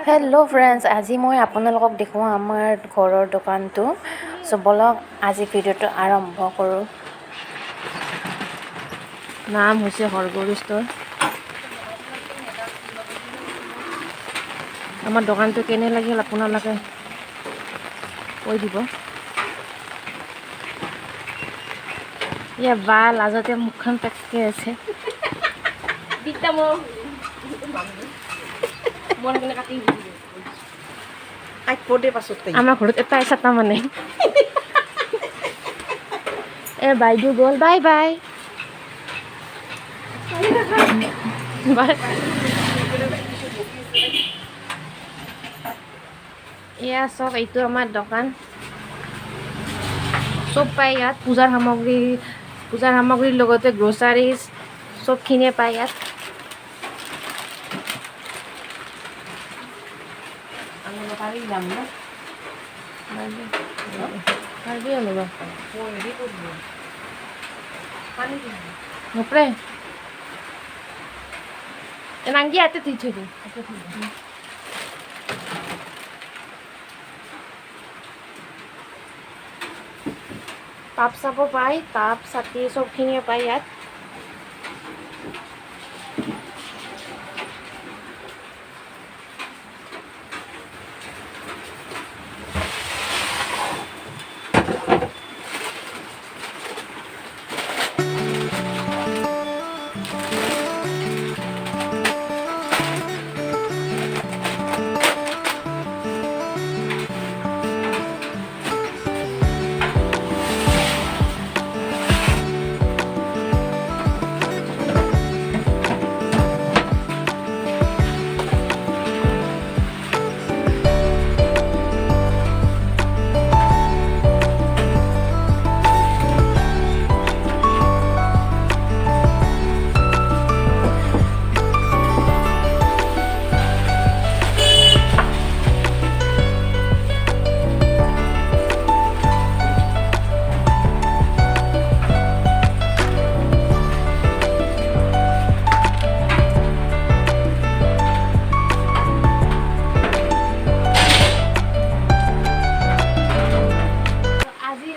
Hello' friends, আজি মই আপোনালোকক দেখুৱাম আমাৰ ঘৰৰ দোকানটো। চ' বলক আজি ভিডিঅ'টো আৰম্ভ কৰোঁ। নাম হৈছে হৰগৌৰী ষ্ট'ৰ। আমাৰ দোকানটো কেনে লাগিল আপোনালোকে কৈ দিব। ইয়া বা লাজতে মুখখন পেককে আছে। আমাৰ ঘৰত এটা চাটা মানে বাইদেউ গ'ল, বাই বাই বাই। এয়া চব, এইটো আমাৰ দোকান। চব পায় ইয়াত, পূজাৰ সামগ্ৰীৰ লগতে গ্ৰ'চাৰিজ চবখিনিয়ে পায় ইয়াত। নপৰে নাংগি ইয়াতে দি থৈ দিম। তাপ চাপো পায়, তাপ ছাতি চবখিনিয়ে পায় ইয়াত।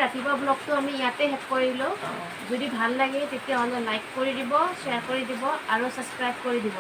ৰাতিপুৱা ব্লগটো আমি ইয়াতে শেষ কৰিলোঁ। যদি ভাল লাগে তেতিয়াহ'লে লাইক কৰি দিব, শ্বেয়াৰ কৰি দিব আৰু ছাবস্ক্ৰাইব কৰি দিব।